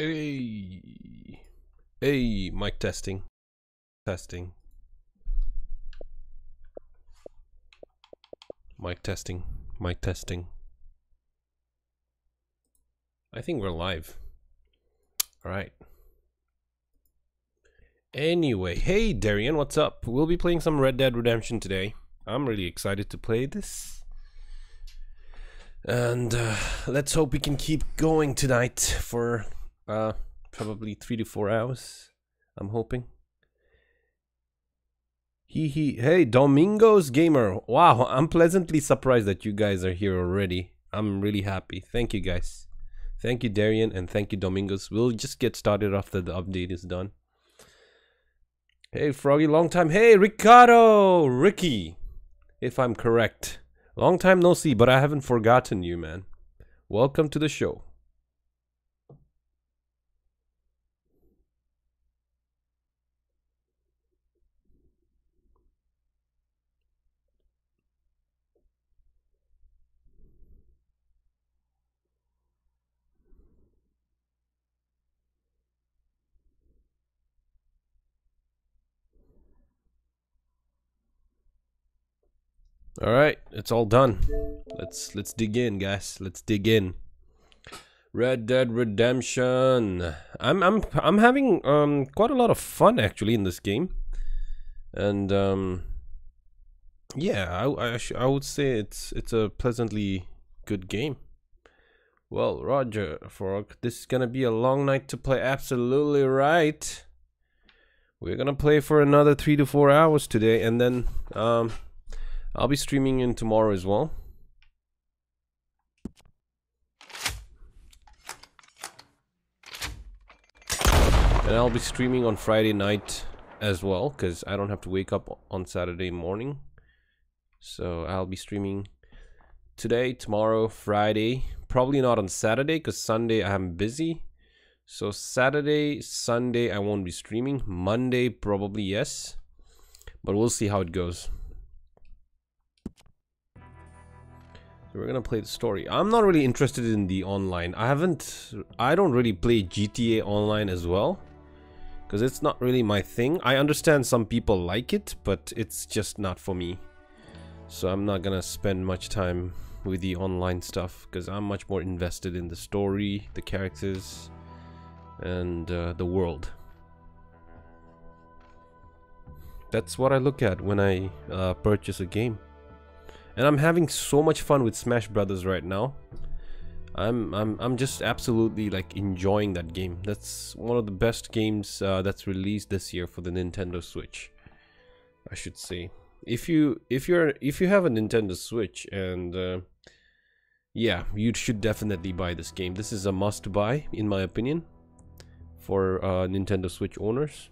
Hey, hey, mic testing, testing, mic testing, mic testing. I think we're live. All right. Anyway, hey Darian, what's up? We'll be playing some Red Dead Redemption today. I'm really excited to play this. And let's hope we can keep going tonight for probably 3 to 4 hours. I'm hoping. Hey, Domingos Gamer. Wow, I'm pleasantly surprised that you guys are here already. I'm really happy. Thank you guys. Thank you Darian and thank you Domingos. We'll just get started after the update is done. Hey Froggy, long time. Hey Ricardo, Ricky, if I'm correct. Long time no see, but I haven't forgotten you, man. Welcome to the show. All right, it's all done. Let's dig in, guys. Let's dig in. Red Dead Redemption. I'm having quite a lot of fun actually in this game, and yeah, I would say it's a pleasantly good game. Well, Roger, Frog, this is gonna be a long night to play. Absolutely right. We're gonna play for another 3 to 4 hours today, and then I'll be streaming in tomorrow as well. And I'll be streaming on Friday night as well, because I don't have to wake up on Saturday morning. So I'll be streaming today, tomorrow, Friday. Probably not on Saturday, because Sunday I'm busy. So Saturday, Sunday I won't be streaming. Monday probably yes. But we'll see how it goes. So we're gonna play the story. I'm not really interested in the online. I don't really play GTA Online as well, because it's not really my thing. I understand some people like it, but it's just not for me. So I'm not gonna spend much time with the online stuff, because I'm much more invested in the story, the characters, and the world. That's what I look at when I purchase a game. And I'm having so much fun with Smash Brothers right now. I'm just absolutely like enjoying that game. That's one of the best games that's released this year for the Nintendo Switch, I should say. If you have a Nintendo Switch, and yeah, you should definitely buy this game. This is a must buy in my opinion for Nintendo Switch owners.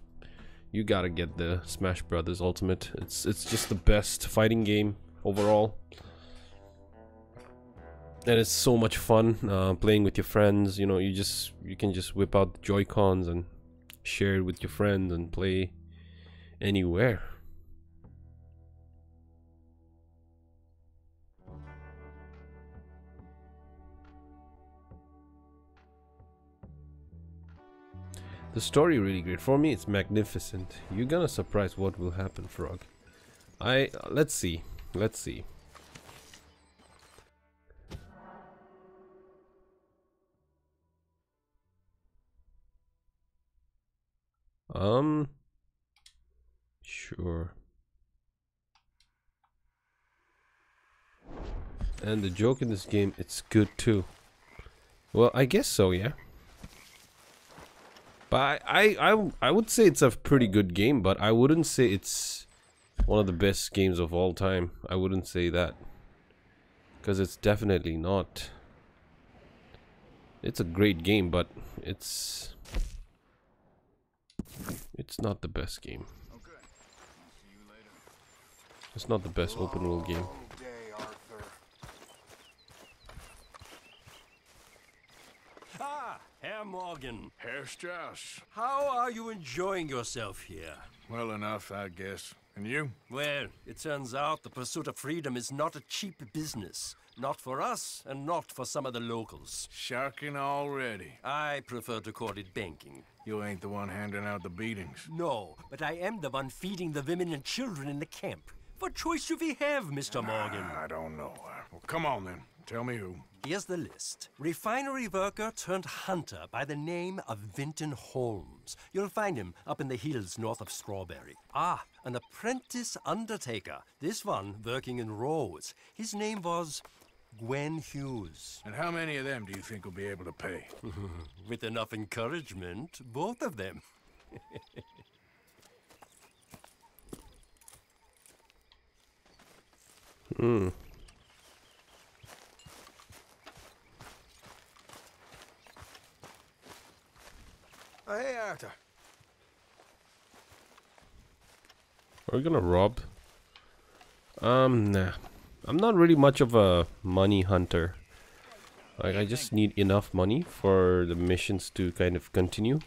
You gotta get the Smash Brothers Ultimate. It's just the best fighting game overall, and it's so much fun playing with your friends. You know, you can just whip out the Joy-Cons and share it with your friends and play anywhere. The story really great. For me it's magnificent. You're gonna surprise what will happen, Frog. Let's see. Sure. And the joke in this game, it's good too. Well, I guess so, yeah. But I would say it's a pretty good game, but I wouldn't say it's one of the best games of all time. I wouldn't say that, because it's definitely not. It's a great game, but it's not the best game. It's not the best open world game. Herr Morgan. Herr Strauss. How are you enjoying yourself here? Well enough, I guess. And you? Well, it turns out the pursuit of freedom is not a cheap business. Not for us, and not for some of the locals. Sharking already. I prefer to call it banking. You ain't the one handing out the beatings. No, but I am the one feeding the women and children in the camp. What choice do we have, Mr. Morgan? I don't know. Well, come on then. Tell me who. Here's the list. Refinery worker turned hunter by the name of Vinton Holmes. You'll find him up in the hills north of Strawberry. Ah, an apprentice undertaker. This one working in Rhodes. His name was Gwen Hughes. And how many of them do you think will be able to pay? With enough encouragement, both of them. Hey, Arthur. Are we gonna rob? Nah. I'm not really much of a money hunter. Like, I just need enough money for the missions to kind of continue.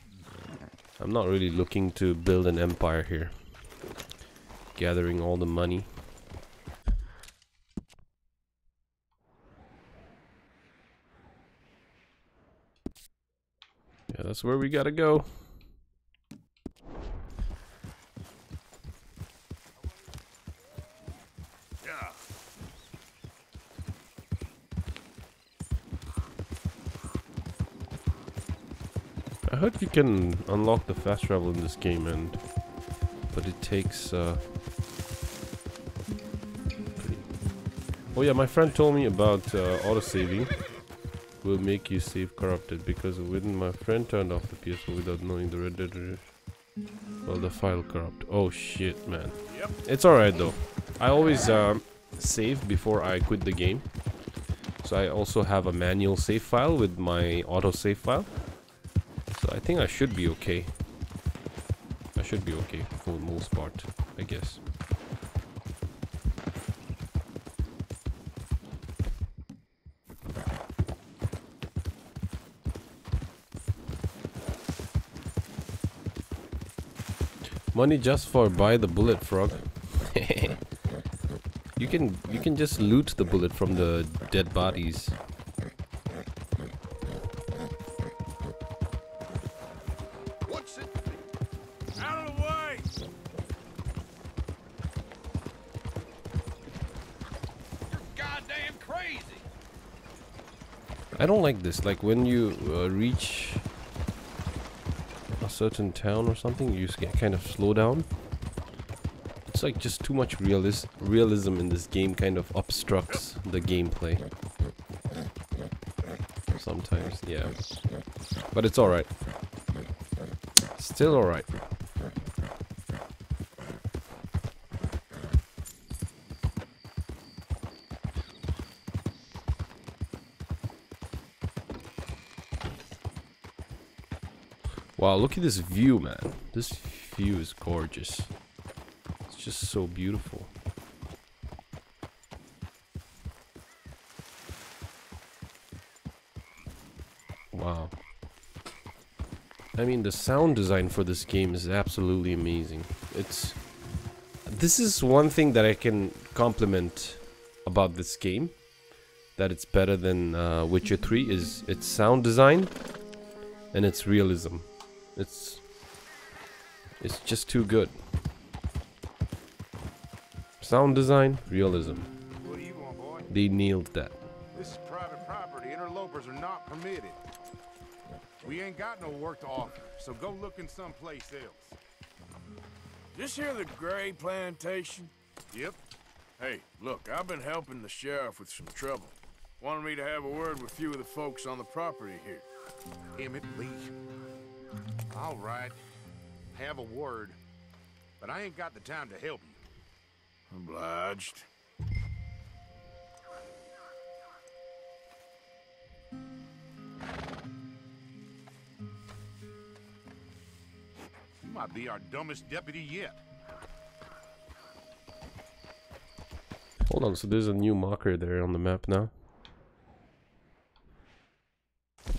I'm not really looking to build an empire here. Gathering all the money. Yeah, that's where we gotta go. I heard you can unlock the fast travel in this game, but it takes Oh yeah, my friend told me about autosaving will make you save corrupted, because when my friend turned off the PS4 without knowing the Red Dead Redemption, well, the file corrupt. Oh shit, man. Yep. It's alright though. I always save before I quit the game, so I also have a manual save file with my autosave file. So I think I should be okay. I should be okay for the most part, I guess. Money just for buy the bullet, frog. You can just loot the bullet from the dead bodies. I don't like this. Like when you reach a certain town or something, you just get kind of slow down. It's like just too much realism in this game kind of obstructs the gameplay. Sometimes, yeah. But it's alright. Still alright. Wow, look at this view, man. This view is gorgeous. It's just so beautiful. Wow. I mean, the sound design for this game is absolutely amazing. This is one thing that I can compliment about this game, that it's better than Witcher 3, is its sound design and its realism. It's just too good. Sound design, realism. What do you want, boy? They nailed that. This is private property. Interlopers are not permitted. We ain't got no work to offer, so go looking someplace else. This here the Gray Plantation? Yep. Hey, look, I've been helping the sheriff with some trouble. Wanted me to have a word with a few of the folks on the property here. Emmett Lee. All right. Have a word. But I ain't got the time to help you. Obliged. You might be our dumbest deputy yet. Hold on, so there's a new marker there on the map now.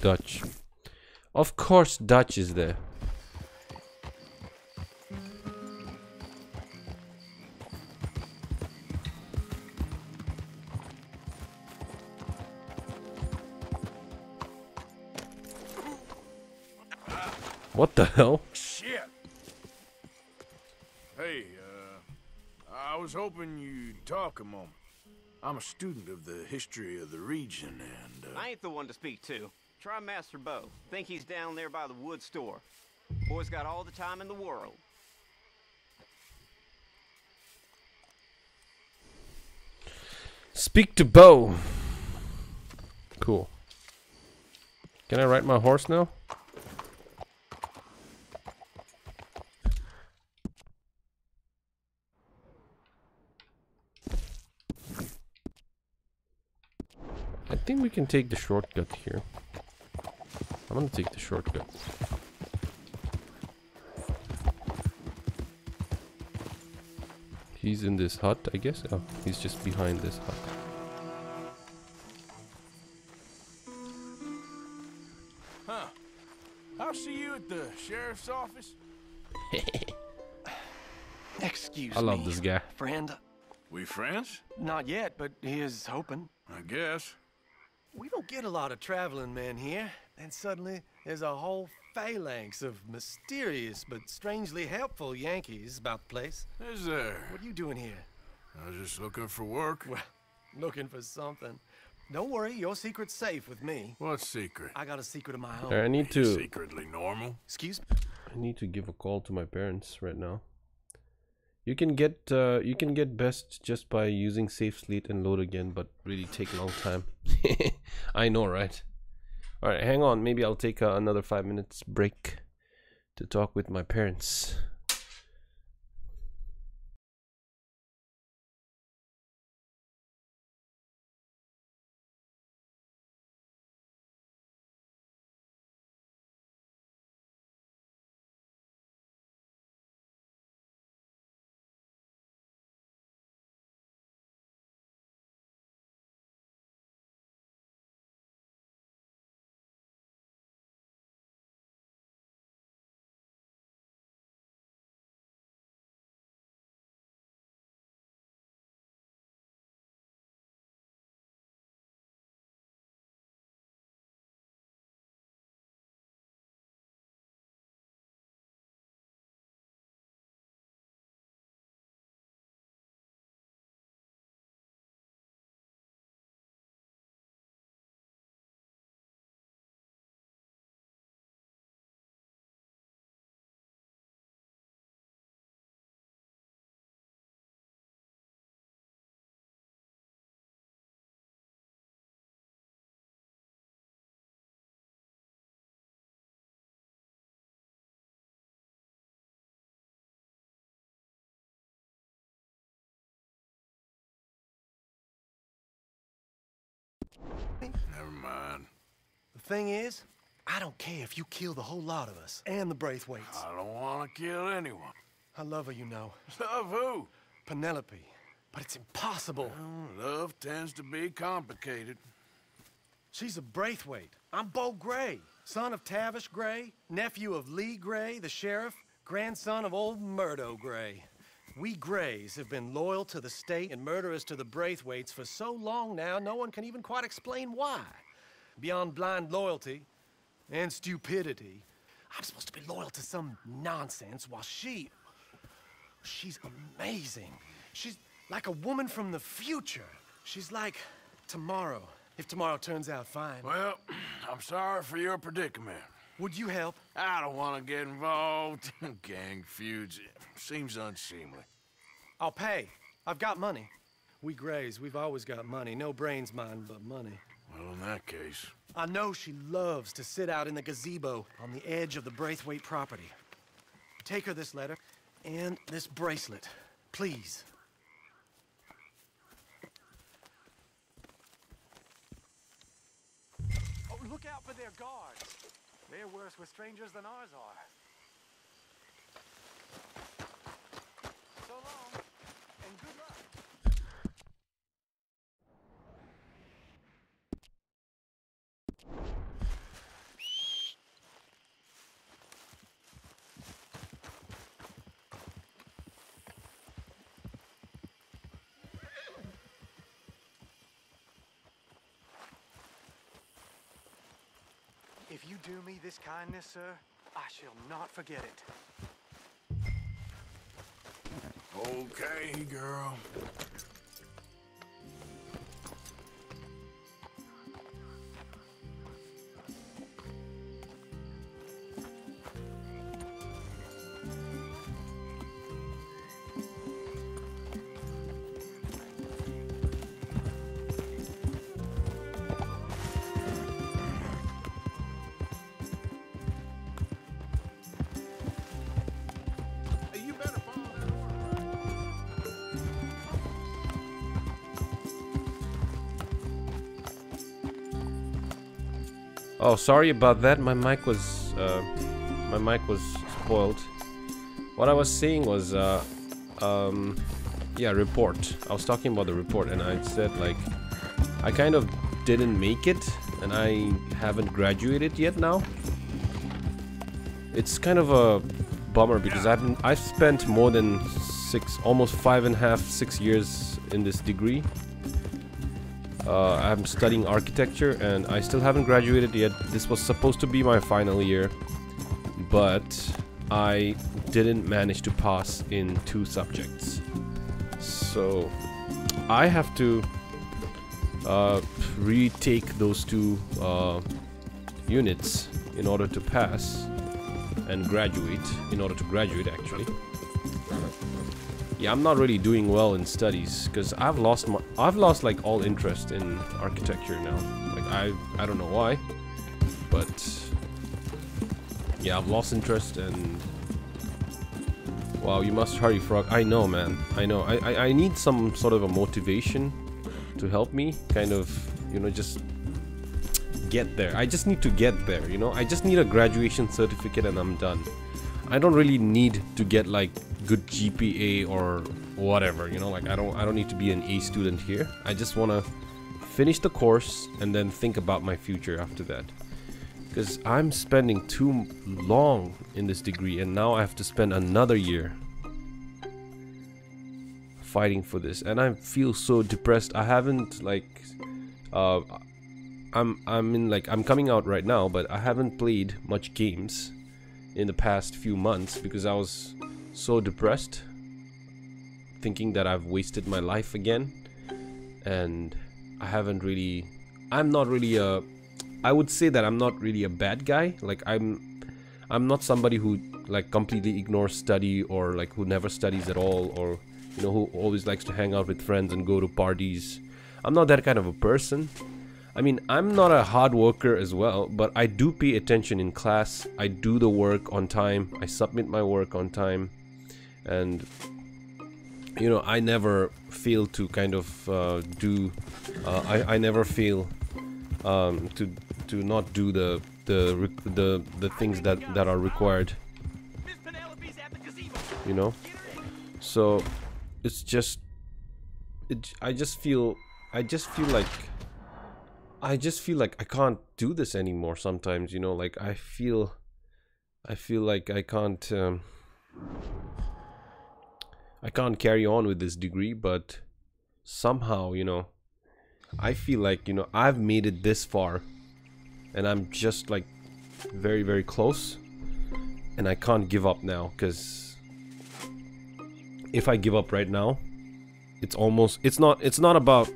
Dutch. Of course Dutch is there. What the hell? Shit! Hey, I was hoping you'd talk a moment. I'm a student of the history of the region, and, I ain't the one to speak to. Try Master Bo. Think he's down there by the wood store. Boy's got all the time in the world. Speak to Bo. Cool. Can I ride my horse now? I think we can take the shortcut here. I'm gonna take the shortcut. He's in this hut, I guess. Oh, he's just behind this hut. huh. I'll see you at the sheriff's office. Excuse me. I love this guy. Friend, We friends? not yet, but here's hoping. I guess. We don't get a lot of traveling men here, and suddenly there's a whole phalanx of mysterious but strangely helpful Yankees about the place. Is there? What are you doing here? I was just looking for work. Well, looking for something. Don't worry, your secret's safe with me. What secret? I got a secret of my own. I need to Secretly normal? Excuse me? I need to give a call to my parents right now. You can get best just by using save sleep and load again, but really take a long time. I know, right? All right, hang on. Maybe I'll take another 5 minutes break to talk with my parents. Never mind. The thing is, I don't care if you kill the whole lot of us and the Braithwaites. I don't want to kill anyone. I love her, you know. Love who? Penelope. But it's impossible. Well, love tends to be complicated. She's a Braithwaite. I'm Bo Gray, son of Tavish Gray, nephew of Lee Gray, the sheriff, grandson of old Murdo Gray. We Grays have been loyal to the state and murderous to the Braithwaites for so long now, no one can even quite explain why. Beyond blind loyalty and stupidity, I'm supposed to be loyal to some nonsense while she's amazing. She's like a woman from the future. She's like tomorrow, if tomorrow turns out fine. Well, I'm sorry for your predicament. Would you help? I don't want to get involved in gang feuds. Seems unseemly. I'll pay. I've got money. We Grays, we've always got money. No brains, mind, but money. Well, in that case... I know she loves to sit out in the gazebo on the edge of the Braithwaite property. Take her this letter and this bracelet, please. Oh, look out for their guards. They're worse with strangers than ours are. So long, and good luck. do me this kindness, sir, I shall not forget it. Okay, girl. You better follow that order. Oh, sorry about that. My mic was spoiled. What I was saying was, yeah, report. I was talking about the report, and I said like, I kind of didn't make it, and I haven't graduated yet now. It's kind of a bummer because I've spent more than almost 5.5, 6 years in this degree. I'm studying architecture and I still haven't graduated yet. This was supposed to be my final year, but I didn't manage to pass in 2 subjects. So I have to retake those 2 units in order to pass and graduate, in order to graduate actually. Yeah, I'm not really doing well in studies because I've lost like all interest in architecture now. Like I don't know why, but yeah, I've lost interest. And wow, you must hurry, Frog. I know, man. I know. I need some sort of a motivation to help me kind of, you know, just get there. I just need to get there, you know. I just need a graduation certificate and I'm done. I don't really need to get like good GPA or whatever, you know, like I don't need to be an A student here. I just want to finish the course and then think about my future after that, because I'm spending too long in this degree and now I have to spend another year fighting for this, and I feel so depressed. I haven't like I'm coming out right now, but I haven't played much games in the past few months because I was so depressed, thinking that I've wasted my life again. And I'm not really a, I would say that I'm not really a bad guy. Like I'm not somebody who like completely ignores study or like who never studies at all, or you know, who always likes to hang out with friends and go to parties. I'm not that kind of a person. I mean, I'm not a hard worker as well, but I do pay attention in class. I do the work on time. I submit my work on time. And, you know, I never fail to kind of I never fail to not do the things that are required. You know? So, it's just... I just feel like I can't do this anymore sometimes, you know, like I feel like I can't carry on with this degree, but somehow, you know, I feel like, you know, I've made it this far and I'm just like very, very close, and I can't give up now, because if I give up right now, it's not about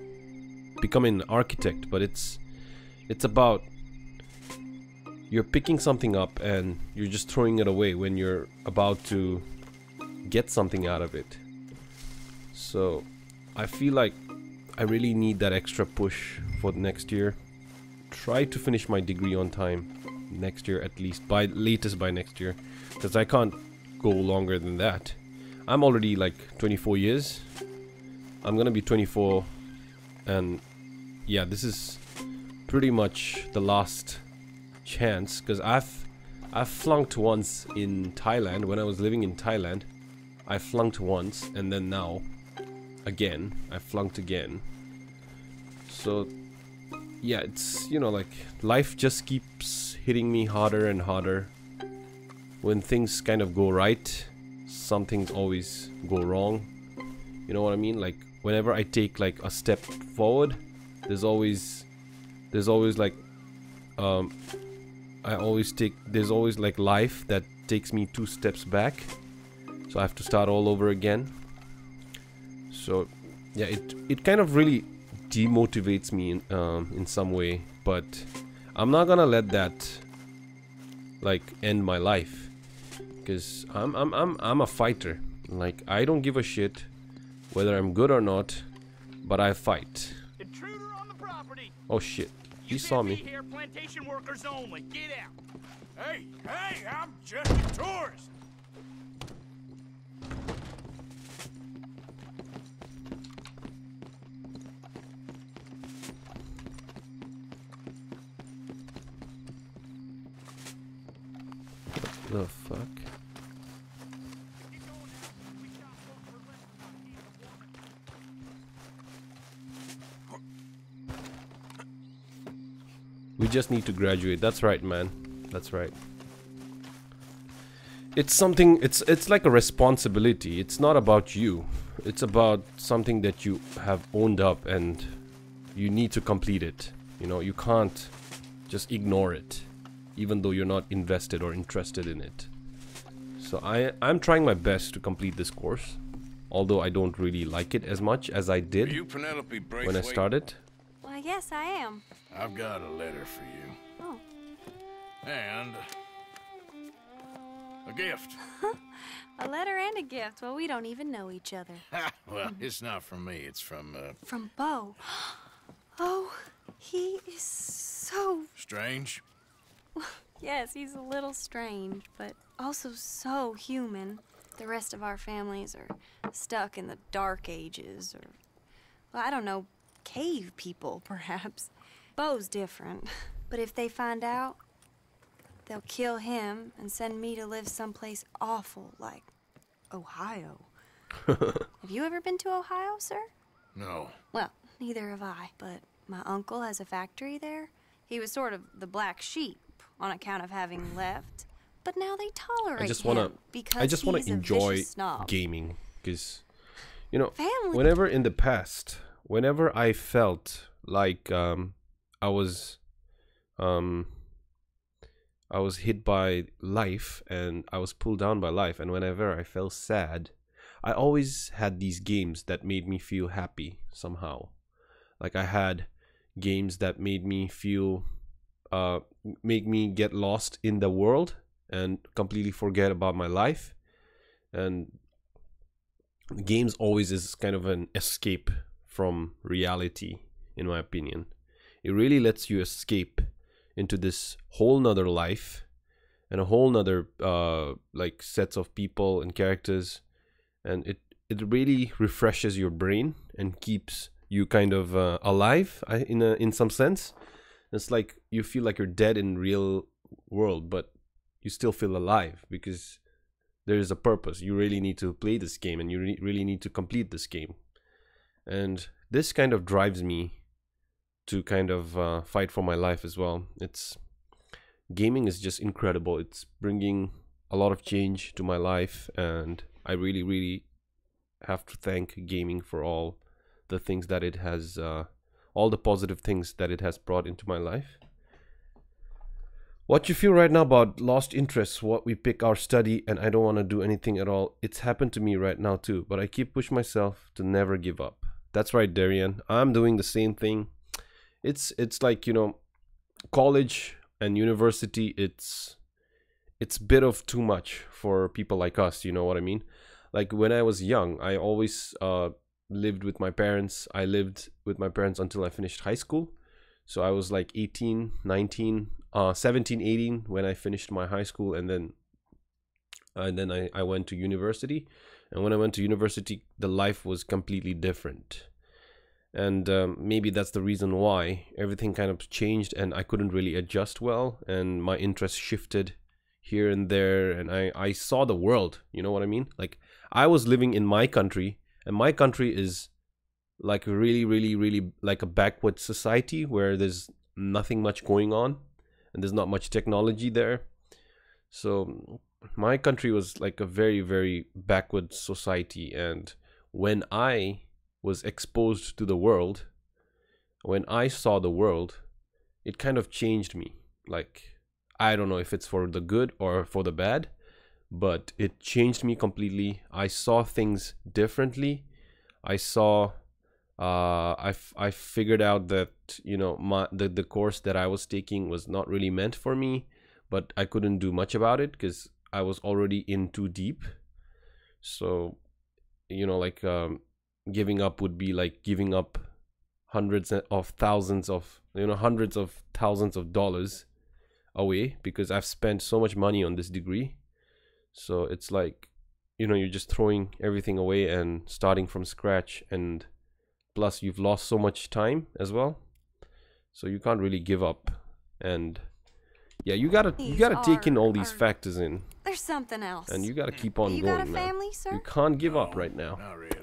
becoming an architect, but it's about you're picking something up and you're just throwing it away when you're about to get something out of it. So I feel like I really need that extra push for next year. Try to finish my degree on time next year, at least latest by next year, because I can't go longer than that. I'm already like 24 years. I'm gonna be 24, and yeah, this is pretty much the last chance, because I've flunked once in Thailand. When I was living in Thailand, I flunked once, and then now again I flunked again. So yeah, it's, you know, like life just keeps hitting me harder and harder. When things kind of go right, some things always go wrong. You know what I mean? Like whenever I take like a step forward, there's always like there's always like life that takes me 2 steps back, so I have to start all over again. So yeah, it kind of really demotivates me in some way, but I'm not gonna let that like end my life, because I'm a fighter. Like, I don't give a shit whether I'm good or not, but I fight. Intruder on the property. Oh shit, he saw me. Here, plantation workers only. Get out. Hey, I'm just a tourist. The fuck? We just need to graduate. That's right, man. That's right. It's something, it's like a responsibility. It's not about you. It's about something that you have owned up and you need to complete it. You know, you can't just ignore it, even though you're not invested or interested in it. So I'm trying my best to complete this course, although I don't really like it as much as I did when I started. Why, yes, I am. I've got a letter for you. Oh. And a gift. A letter and a gift. Well, we don't even know each other. Well, it's not from me. It's from, From Beau. Oh, he is so... Strange. Yes, he's a little strange, but also so human. The rest of our families are stuck in the dark ages, or, well, I don't know, cave people, perhaps. Beau's different. But if they find out, they'll kill him and send me to live someplace awful like Ohio. Have you ever been to Ohio, sir? No. Well, neither have I, but my uncle has a factory there. He was sort of the black sheep on account of having left, but now they tolerate him because I just want he's to a enjoy vicious snob. gaming, because, you know, Family. whenever in the past, whenever I felt like I was hit by life and I was pulled down by life, and whenever I felt sad, I always had these games that made me feel happy somehow. Like, I had games that made me feel make me get lost in the world and completely forget about my life. And games always is kind of an escape from reality, in my opinion. It really lets you escape into this whole nother life and a whole nother like sets of people and characters, and it really refreshes your brain and keeps you kind of alive in some sense. It's like you feel like you're dead in real world, but you still feel alive because there is a purpose. You really need to play this game, and you really need to complete this game. And this kind of drives me to kind of fight for my life as well. Gaming is just incredible. It's bringing a lot of change to my life, and I really, really have to thank gaming for all the things that it has, all the positive things that it has brought into my life. What you feel right now about lost interests, what we pick our study, and I don't want to do anything at all. It's happened to me right now too, but I keep pushing myself to never give up. That's right, Darian. I'm doing the same thing. It's like, you know, college and university, it's a bit of too much for people like us, you know what I mean? Like, when I was young, I always lived with my parents. I lived with my parents until I finished high school. So I was like 18, 19, 17, 18 when I finished my high school, and then I went to university. And when I went to university, the life was completely different. And maybe that's the reason why everything kind of changed, and I couldn't really adjust well, and my interests shifted here and there, and I saw the world, you know what I mean? Like, I was living in my country, and my country is like really, really, really like a backward society where there's nothing much going on and there's not much technology there. So my country was like a very, very backward society, and when I was exposed to the world, when I saw the world, it kind of changed me. Like, I don't know if it's for the good or for the bad, but it changed me completely. I saw things differently. I saw I figured out that, you know, the course that I was taking was not really meant for me, but I couldn't do much about it because I was already in too deep. So, you know, like giving up would be like giving up hundreds of thousands of, you know, hundreds of thousands of dollars away, because I've spent so much money on this degree. So it's like, you know, you're just throwing everything away and starting from scratch, and plus you've lost so much time as well, so you can't really give up. And yeah, you gotta take in all these factors in. There's something else. And you gotta keep on you going, got a man. family, sir? You can't give up right now. Not really.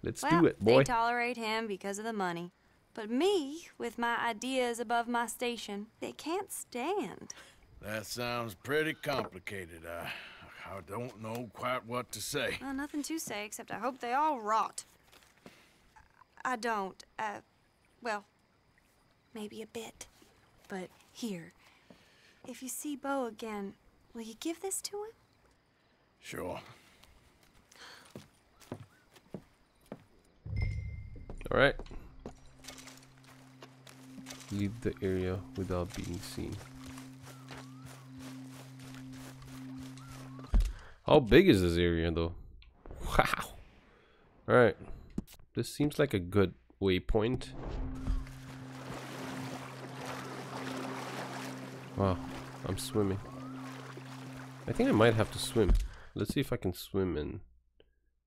Let's Well, do it, boy. They tolerate him because of the money. But me, with my ideas above my station, they can't stand. That sounds pretty complicated. I don't know quite what to say. Well, nothing to say, except I hope they all rot. I don't, well, maybe a bit. But here, if you see Beau again, will you give this to him? Sure. All right. Leave the area without being seen. How big is this area though? Wow. All right. This seems like a good waypoint. Wow, I'm swimming. I think I might have to swim. Let's see if I can swim and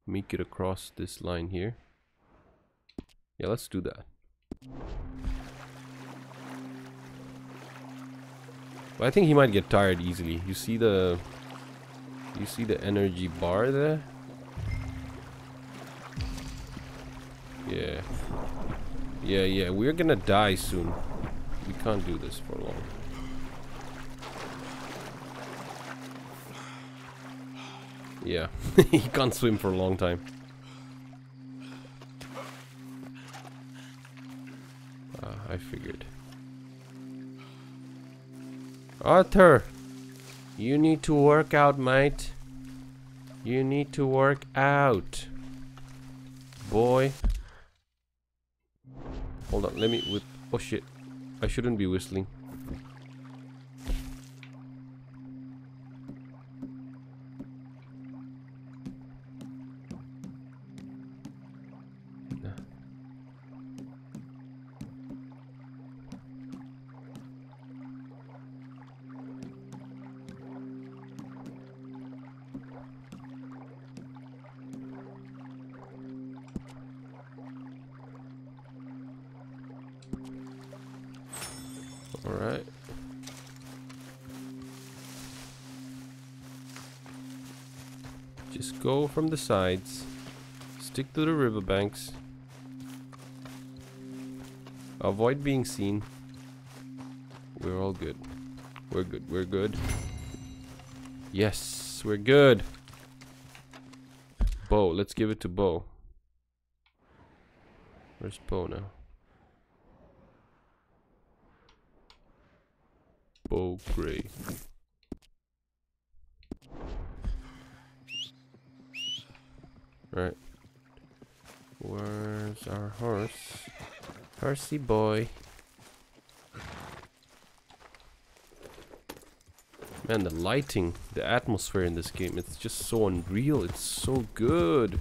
make it across this line here. Yeah, let's do that. But I think he might get tired easily. You see the energy bar there? Yeah. Yeah, we're gonna die soon. We can't do this for long. Yeah, he can't swim for a long time. I figured. Arthur! You need to work out, mate. You need to work out. Boy. Hold on, let me oh shit. I shouldn't be whistling. Alright. Just go from the sides. Stick to the riverbanks. Avoid being seen. We're all good. We're good. We're good. Yes, we're good. Beau. Let's give it to Beau. Where's Beau now? Beau Gray. Right. Where's our horse? Horsey boy. Man, the lighting, the atmosphere in this game, it's just so unreal. It's so good.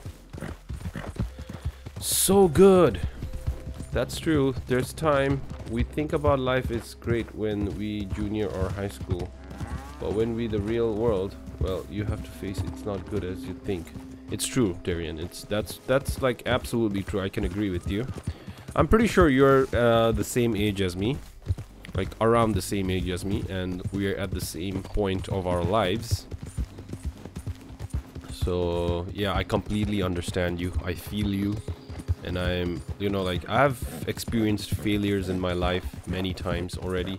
So good. That's true. There's time. We think about life is great when we junior or high school. But when we the real world, well, you have to face it's not good as you think. It's true, Darian. That's like absolutely true. I can agree with you. I'm pretty sure you're the same age as me. Like around the same age as me, and we're at the same point of our lives. So yeah, I completely understand you. I feel you. And I'm, you know, like I've experienced failures in my life many times already.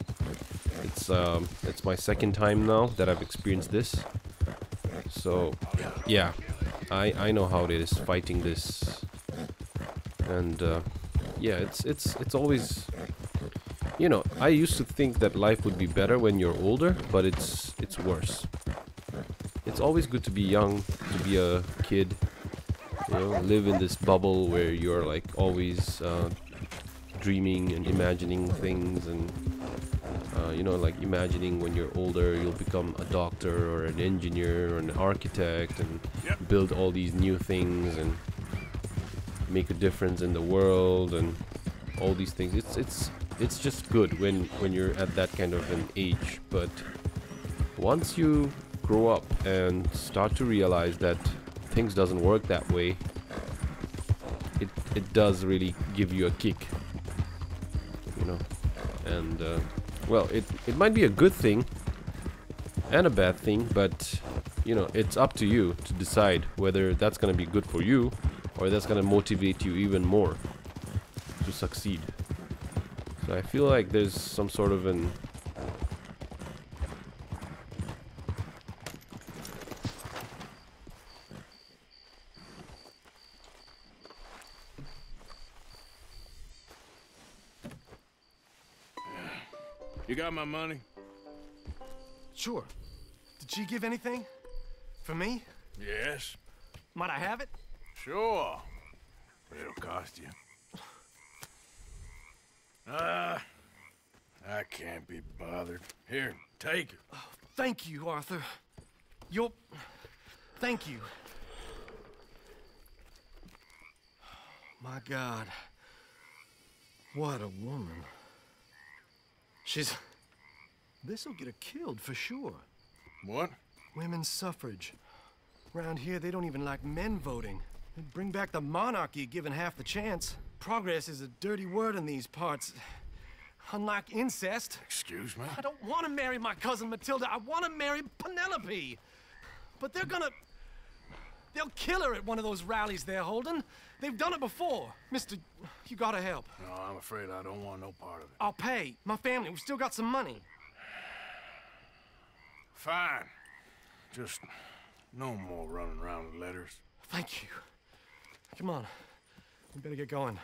It's my second time now that I've experienced this. So yeah, I know how it is fighting this. And yeah, it's always, you know, I used to think that life would be better when you're older, but it's worse. It's always good to be young, to be a kid, you know, live in this bubble where you're like always dreaming and imagining things, and you know, like imagining when you're older you'll become a doctor or an engineer or an architect and build all these new things and make a difference in the world and all these things. It's just good when you're at that kind of an age, but once you grow up and start to realize that things doesn't work that way, it does really give you a kick, you know. And well, it might be a good thing and a bad thing, but you know, it's up to you to decide whether that's gonna be good for you or that's gonna motivate you even more to succeed. So I feel like there's some sort of an You got my money? Sure. Did she give anything? For me? Yes. Might I have it? Sure. But it'll cost you. I can't be bothered. Here, take it. Oh, thank you, Arthur. Thank you. My God. What a woman. This'll get her killed for sure. What? Women's suffrage. Around here, they don't even like men voting. They'd bring back the monarchy given half the chance. Progress is a dirty word in these parts. Unlike incest. Excuse me? I don't want to marry my cousin Matilda. I want to marry Penelope. But they'll kill her at one of those rallies they're holding. They've done it before. Mister, you gotta help. No, I'm afraid I don't want no part of it. I'll pay. My family, we've still got some money. Fine. Just no more running around with letters. Thank you. Come on. We better get going.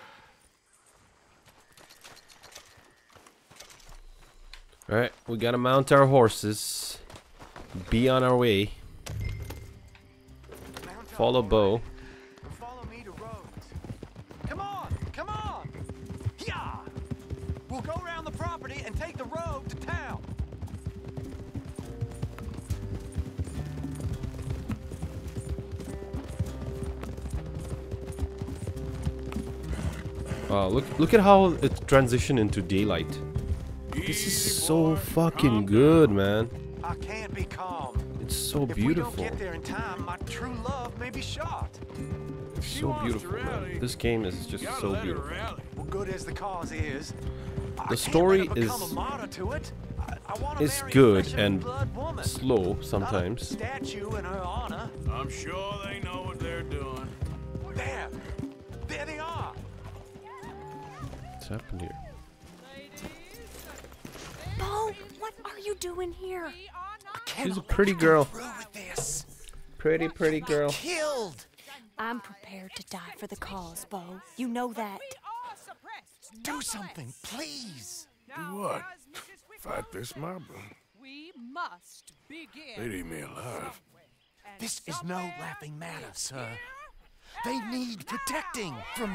Alright, we gotta mount our horses. Be on our way. Follow Bo. Follow me to Rhodes. Come on! Come on! Yeah! We'll go around the property and take the road to town. Look at how it transitioned into daylight. This is so fucking good, man. I can't be calm. It's so If we beautiful. don't get there in time, my true love may be shot. It's so beautiful, man. This game is just so beautiful. Well, good as the cause is, The story is good and slow sometimes. Statue in her honor. I'm sure they know what they're doing. There they are. What's happened here? Bo, what are you doing here? She's a pretty girl. Through with this. Pretty girl. Killed. I'm prepared to die for the cause, Bo. You know that. Do something, please. Do what? Fight this mob? We must begin. They'd eat me alive. This is no laughing matter, sir. They need protecting from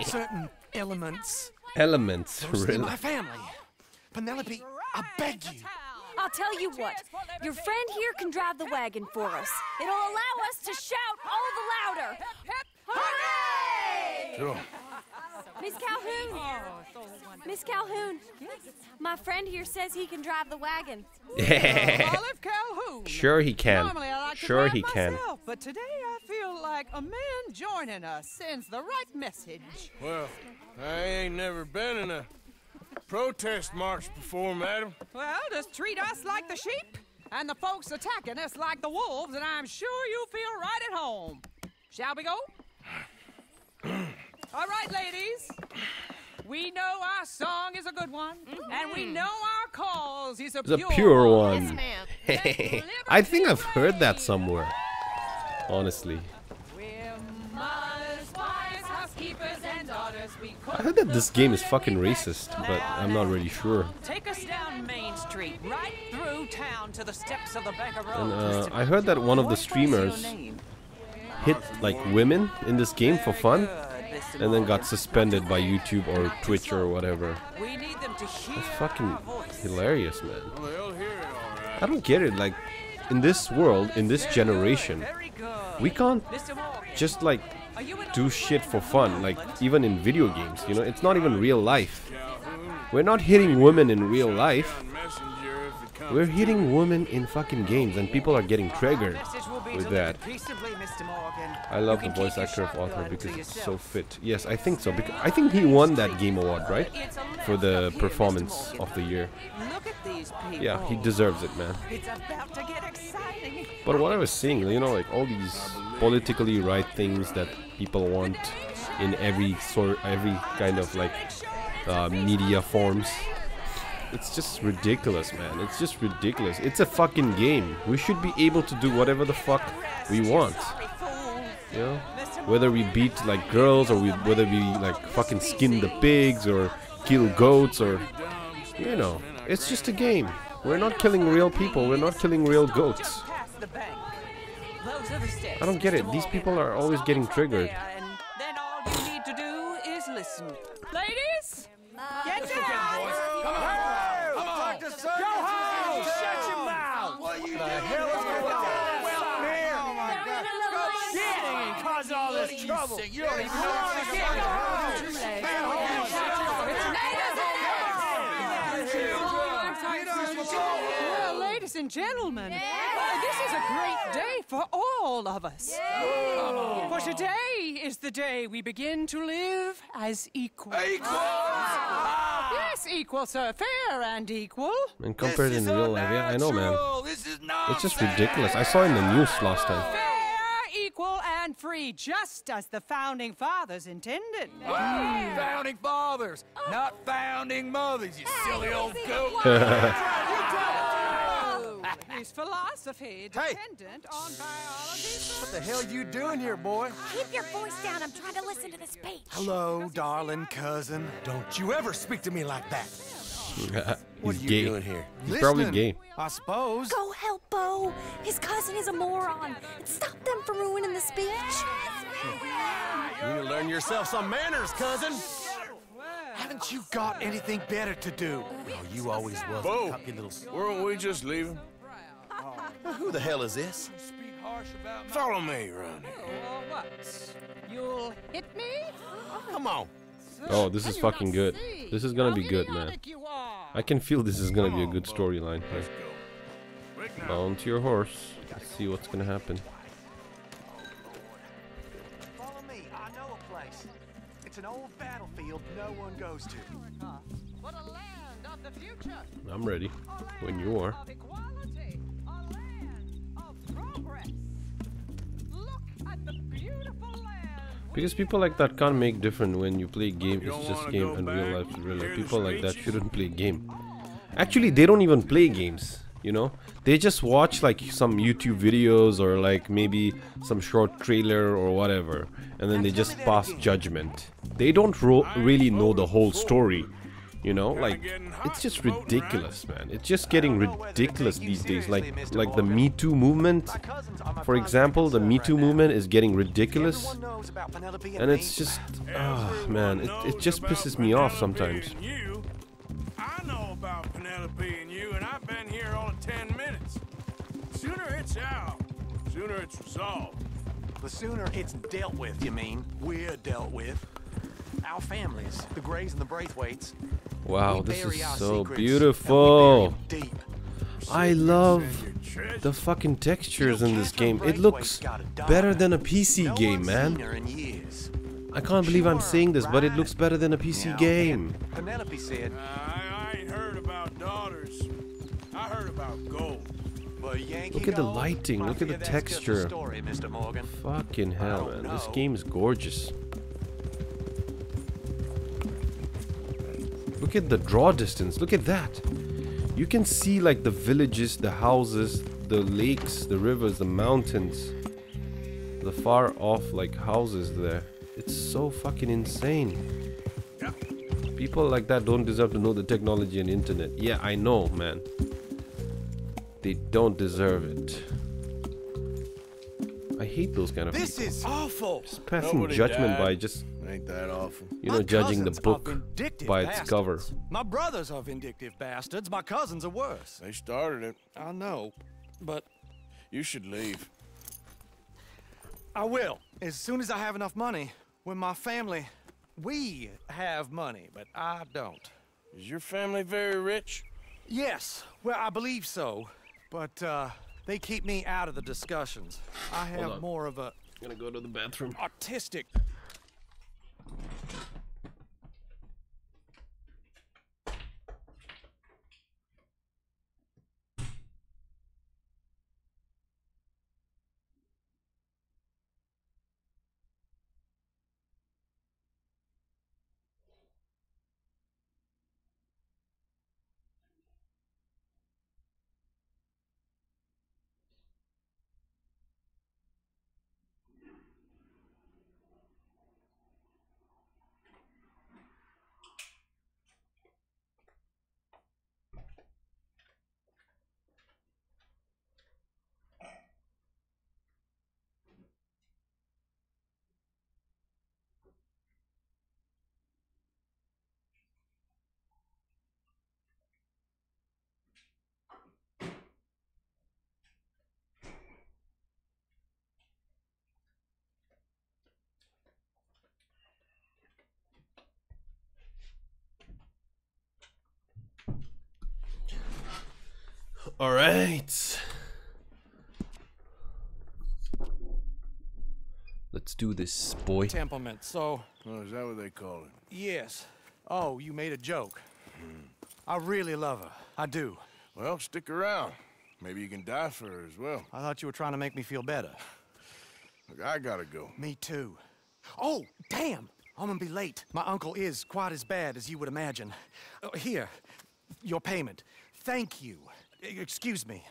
certain elements. Elements, Mostly really. my family. Penelope, I beg you. I'll tell you what. Your friend here can drive the wagon for us. It'll allow us to shout all the louder. Hooray! Sure. Miss Calhoun. Miss Calhoun. My friend here says he can drive the wagon. Olive Calhoun. Sure he can. Normally I like to Sure drive he can. myself, but today I feel like a man joining us sends the right message. Well, I ain't never been in a protest march before, madam. Well, just treat us like the sheep, and the folks attacking us like the wolves, and I'm sure you feel right at home. Shall we go? All right, ladies. We know our song is a good one, and we know our cause is a It's a pure one. Yes, I think I've heard that somewhere. Honestly. We're mothers, wives, housekeepers, and daughters. I heard that this game is fucking racist, but I'm not really sure. Take us down Main Street, right through town to the steps of the Bank of And Rose. I heard that one of the streamers hit like women in this game for fun, and then got suspended by YouTube or Twitch or whatever. We need them to hear That's fucking hilarious, man. Well, they'll hear it all right. I don't get it. Like, in this world, in this generation, we can't just like do shit for fun. Like, even in video games, you know, it's not even real life. We're not hitting women in real life. We're hitting women in fucking games, and people are getting triggered with that. I love the voice actor of Arthur because it's so fit. Yes, I think so. Because I think he won that game award, right? For the performance of the year. Yeah, he deserves it, man. But what I was saying, you know, like all these politically right things that people want in every kind of like media forms. It's just ridiculous, man. It's just ridiculous. It's a fucking game. We should be able to do whatever the fuck we want. You know? Whether we beat like girls or whether we like fucking skin the pigs or kill goats or, you know, it's just a game. We're not killing real people. We're not killing real goats. I don't get it. These people are always getting triggered. Then all you need to do is listen. Ladies, get down. Come on! Go home! Shut your mouth! What the hell is going on? Well, man! Oh my God! Shit! Cause all this trouble! You don't even know what's going Well, ladies and gentlemen, this is a great day for all of us. For today is the day we begin to live as equals. Yes, equal, sir. Fair and equal. And compared in real life, yeah, I know, man. This is It's just ridiculous. I saw in the news last time. Fair, equal, and free, just as the Founding Fathers intended. Founding fathers, not founding mothers, you silly old goat! His philosophy dependent on biology. What the hell you doing here, boy? Keep your voice down. I'm trying to listen to the speech. Hello, darling cousin. Don't you ever speak to me like that. He's gay. He's probably gay. I suppose. Go help Bo. His cousin is a moron. Stop them from ruining the speech. You need to learn yourself some manners, cousin. Haven't you got anything better to do? Oh, you always was Bo, a cupcake little... weren't we just leaving? Who the hell is this? Follow me around here. What? You'll hit me? Come on. Oh, this is fucking good. This is gonna be good, man. I can feel this is gonna be a good storyline here. Mount your horse. Let's see what's gonna happen. Follow me. I know a place. It's an old battlefield no one goes to. What a land of the future. I'm ready. When you are. Of equality, a land of progress. Look at the beautiful land. Because people like that can't make different when you play game. It's just game and real life is real life. People like that shouldn't play game. Actually, they don't even play games. You know, they just watch like some YouTube videos or like maybe some short trailer or whatever, and then they just pass judgment. They don't really know the whole story. You know, like it's just ridiculous, man. It's just getting ridiculous these days. Like the Me Too movement, for example, the Me Too movement is getting ridiculous, and it's just, man, it just pisses me off sometimes. I know about Penelope and you, and I've been here all of 10 minutes. Sooner it's out, sooner it's resolved. The sooner it's dealt with, you mean? We're dealt with. Our families, the Greys and the Braithwaites. Wow, this is so beautiful. I love the fucking textures in this game. It looks better than a PC game, man. I can't believe I'm saying this, but it looks better than a PC game. Penelope said, I ain't heard about daughters. I heard about gold. Look at the lighting, look at the texture. Fucking hell, man. This game is gorgeous. Look at the draw distance, look at that. You can see like the villages, the houses, the lakes, the rivers, the mountains. The far off like houses there. It's so fucking insane. People like that don't deserve to know the technology and internet. Yeah, I know, man. They don't deserve it. I hate those kind of people. This is awful. Just passing judgment by just, ain't that awful. you know, judging the book by its cover. My brothers are vindictive bastards. My cousins are worse. They started it. I know, but You should leave. I will. As soon as I have enough money. When my family... We have money, but I don't. Is your family very rich? Yes. Well, I believe so. But, they keep me out of the discussions. I have more of a... I'm gonna go to the bathroom. Artistic... All right. Let's do this, boy. Temperament, so... Oh, is that what they call it? Yes. Oh, you made a joke. I really love her. I do. Well, stick around. Maybe you can die for her as well. I thought you were trying to make me feel better. Look, I gotta go. Me too. Oh, damn! I'm gonna be late. My uncle is quite as bad as you would imagine. Here, your payment. Thank you. Excuse me.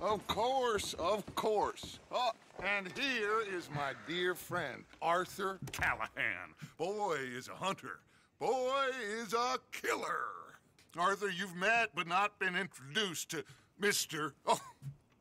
Of course, of course. Oh, and here is my dear friend, Arthur Callahan. Boy is a hunter. boy is a killer. Arthur, you've met but not been introduced to Mr. Oh,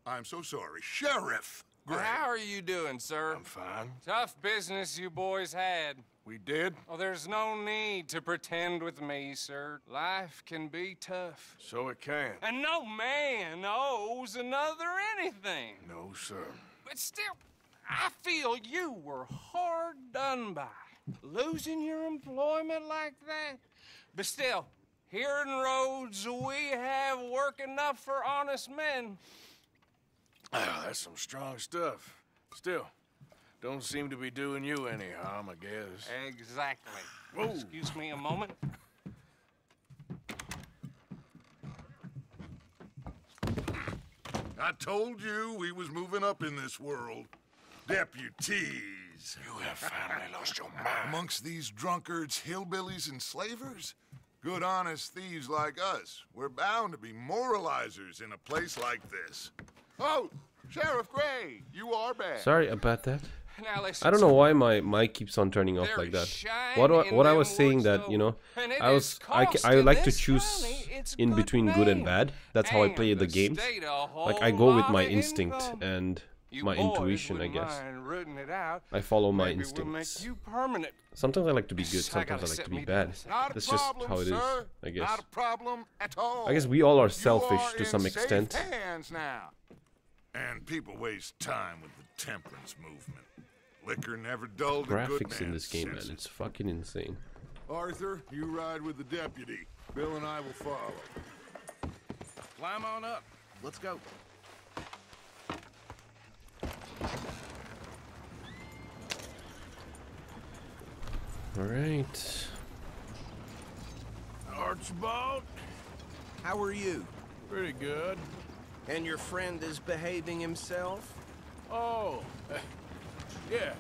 I'm so sorry, Sheriff Gray. Well, how are you doing, sir? I'm fine. Tough business you boys had. We did? Oh, there's no need to pretend with me, sir. Life can be tough. So it can. And no man owes another anything. No, sir. But still, I feel you were hard done by. Losing your employment like that. But still, here in Rhodes, we have work enough for honest men. Ah, that's some strong stuff. Still, don't seem to be doing you any harm, I guess. Exactly. Whoa. Excuse me a moment. I told you we was moving up in this world. Deputies. You have finally lost your mind. Amongst these drunkards, hillbillies, and slavers? Good honest thieves like us. We're bound to be moralizers in a place like this. Oh, Sheriff Gray, you are bad. Sorry about that. Now listen, I don't know why my mic keeps on turning off like that. What I was saying that, you know, I like to choose in between good and bad. That's how I play the games. Like I go with my instinct and my intuition, I guess. I follow my instincts. Sometimes I like to be good, sometimes I like to be bad. That's just how it is, I guess. Not a problem at all. I guess we all are selfish to some extent. And people waste time with the temperance movement. Liquor never dulled a good Graphics in this game, man, it's fucking insane. Arthur, you ride with the deputy. Bill and I will follow. Climb on up. Let's go. All right. Archibald, how are you? Pretty good. And your friend is behaving himself? Oh, yes.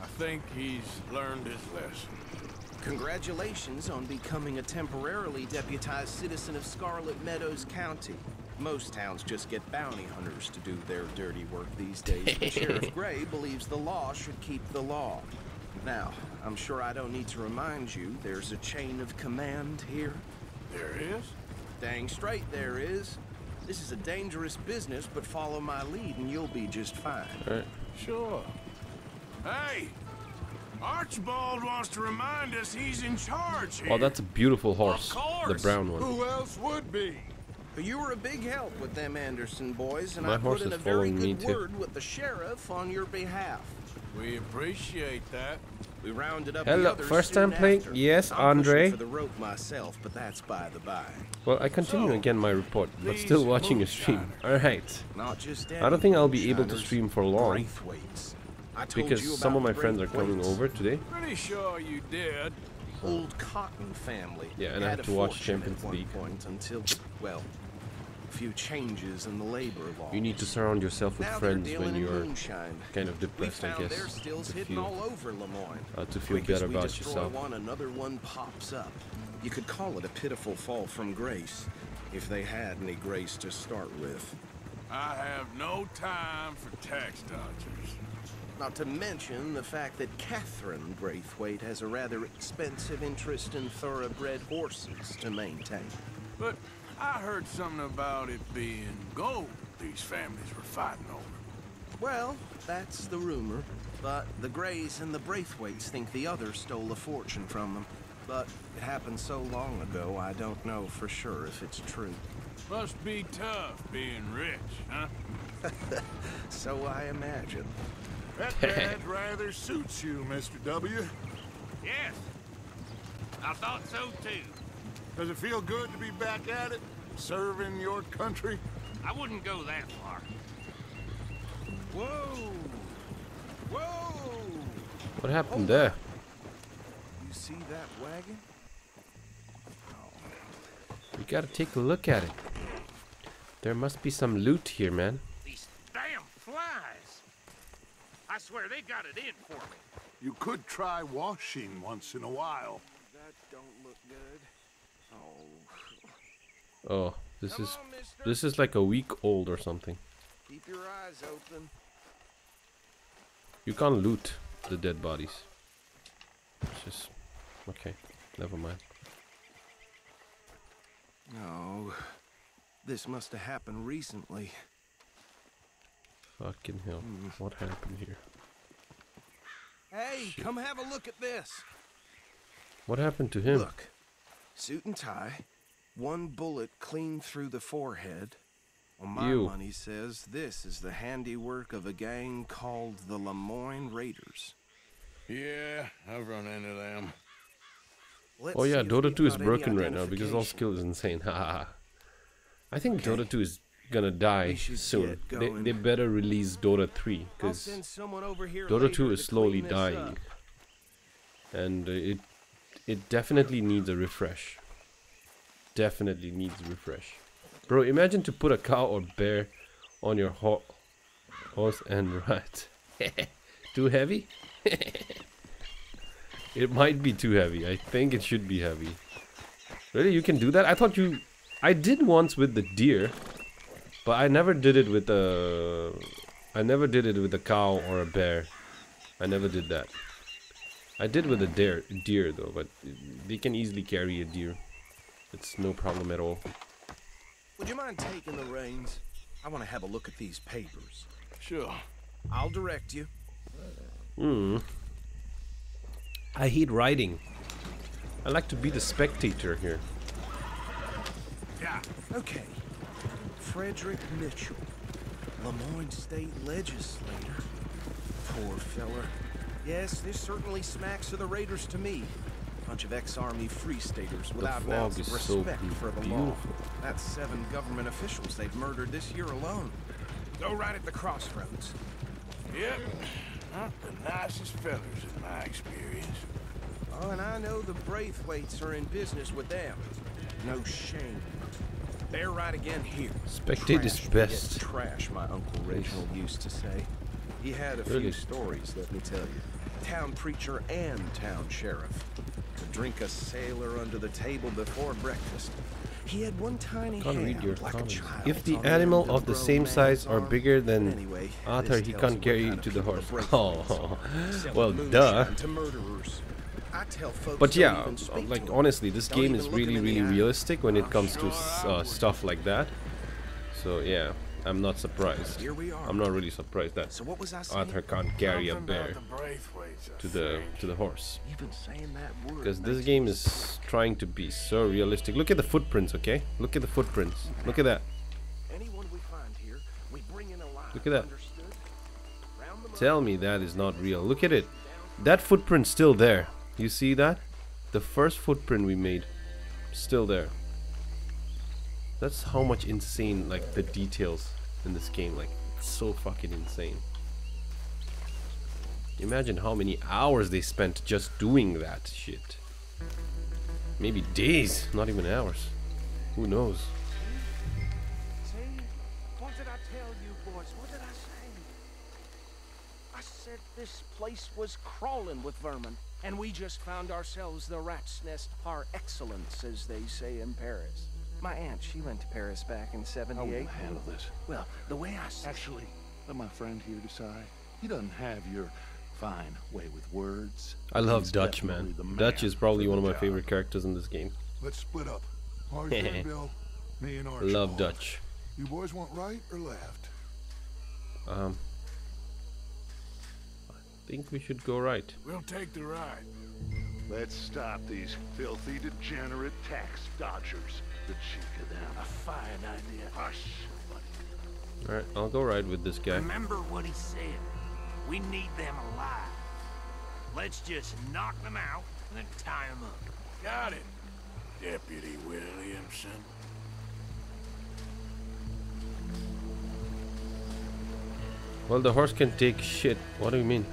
I think he's learned his lesson. Congratulations on becoming a temporarily deputized citizen of Scarlet Meadows County. Most towns just get bounty hunters to do their dirty work these days, but Sheriff Gray believes the law should keep the law. Now, I'm sure I don't need to remind you, there's a chain of command here. There is? Dang straight there is. This is a dangerous business, but follow my lead and you'll be just fine. All right. Sure. Hey! Archibald wants to remind us he's in charge here. Oh, that's a beautiful horse. The brown one. Who else would be? You were a big help with them Anderson boys, and My I horse put in is a very following me good too. word with the sheriff on your behalf. We appreciate that. We rounded up Hello, the others first soon time playing? after. Yes, I'm pushing Andre. for the rope myself, but that's by the by. Well, I continue again my report, but still watching a stream. All right. Not just I don't think I'll be able to moonshiners, stream for long Braithwaites. I told because you some of about my friends are coming Braithwaites. over today. Pretty sure you did. Old Cotton family. Yeah, and I had have a to watch fortune at Champions one League. point until, well, a few changes in the labor law. You need to surround yourself with Now friends they're when dealing in you're moonshine. kind of depressed, we I found guess. their stills To hidden feel, all over Lemoyne. to feel Quick as better we about destroy yourself. one, another one pops up. You could call it a pitiful fall from grace, if they had any grace to start with. I have no time for tax dodgers. Not to mention the fact that Catherine Braithwaite has a rather expensive interest in thoroughbred horses to maintain. But I heard something about it being gold these families were fighting over. Well, that's the rumor. But the Grays and the Braithwaites think the others stole a fortune from them. But it happened so long ago, I don't know for sure if it's true. Must be tough being rich, huh? So I imagine. That badge rather suits you, Mr. W. Yes. I thought so too. Does it feel good to be back at it? Serving your country? I wouldn't go that far. Whoa! Whoa! What happened there? You see that wagon? You gotta take a look at it. There must be some loot here, man. These damn flies. I swear they got it in for me. You could try washing once in a while. That don't look good. Oh. Oh, this is like a week old or something. Keep your eyes open. You can't loot the dead bodies. It's just okay. never mind. Oh, this must have happened recently. Fucking hell. What happened here? Hey, come have a look at this. What happened to him? Look, suit and tie, one bullet clean through the forehead. Well, my money says this is the handiwork of a gang called the Lemoyne Raiders. Yeah, I've run into them. Oh yeah, Dota 2 is broken right now because all skill is insane. Haha. I think Dota 2 is gonna die soon. They better release Dota 3 because Dota 2 is slowly dying, and it definitely needs a refresh. Definitely needs a refresh. Bro, imagine to put a cow or bear on your horse and ride. Too heavy? It might be too heavy. I think it should be heavy. Really, you can do that? I thought I did once with the deer, but I never did it with a cow or a bear. I never did that. I did with a deer though, but they can easily carry a deer. It's no problem at all. Would you mind taking the reins? I want to have a look at these papers. Sure. I'll direct you. I hate riding. I like to be the spectator here. Yeah. Okay. Frederick Mitchell, Lemoyne State Legislator. Poor feller. Yes, this certainly smacks of the Raiders to me. Bunch of ex-army free staters without an ounce of respect for the law. That's 7 government officials they've murdered this year alone. Go right at the crossroads. Yep. Not the nicest fellas in my experience. Oh, and I know the Braithwaites are in business with them. No shame. They're right again here. Spectate is best. Trash, my Uncle Reginald used to say. He had a few stories, let me tell you. Town preacher and town sheriff. Could drink a sailor under the table before breakfast. He had one tiny hand like a child. If the animal of the same size or bigger than Arthur, he can't carry you to the horse. Oh, well, duh. But yeah, like honestly, this game is really realistic when it comes to stuff like that. So yeah, I'm not surprised. I'm not really surprised that Arthur can't carry a bear to the horse. Because this game is trying to be so realistic. Look at the footprints, okay? Look at the footprints. Look at that. Look at that. Tell me that is not real. Look at it. That footprint's still there. You see that? The first footprint we made, still there. That's how much insane, like, the details in this game, like, it's so fucking insane. Imagine how many hours they spent just doing that shit. Maybe days, not even hours. Who knows? See? What did I tell you, boys? What did I say? I said this place was crawling with vermin, and we just found ourselves the rat's nest par excellence, as they say in Paris. My aunt, she went to Paris back in '78. How will you handle this? Well, the way I actually let my friend here decide. He doesn't have your fine way with words. I love Dutch, man. Dutch is probably one of my favorite characters in this game. Let's split up. Arthur and Bill, me and Archibald. Love Dutch. You boys want right or left? I think we should go right. We'll take the right. Let's stop these filthy, degenerate tax dodgers. The cheek of them. A fine idea. Hush, buddy. Alright, I'll go right with this guy. Remember what he said. We need them alive. Let's just knock them out and then tie them up. Got it, Deputy Williamson. Well, the horse can take shit. What do you mean?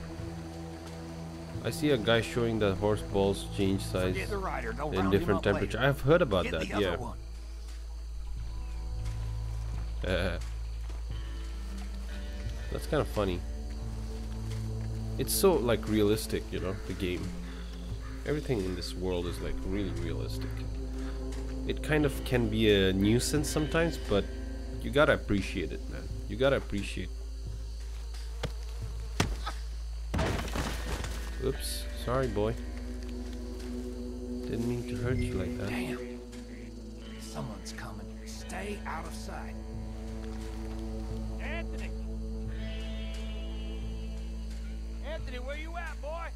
I see a guy showing that horse balls change size in different temperature. I've heard about that, yeah. That's kind of funny. It's so like realistic, you know, the game. Everything in this world is like really realistic. It kind of can be a nuisance sometimes, but you gotta appreciate it, man. You gotta appreciate. Oops, sorry boy. Didn't mean to hurt you like that. Damn. Someone's coming. Stay out of sight. Anthony! Anthony, where you at, boy?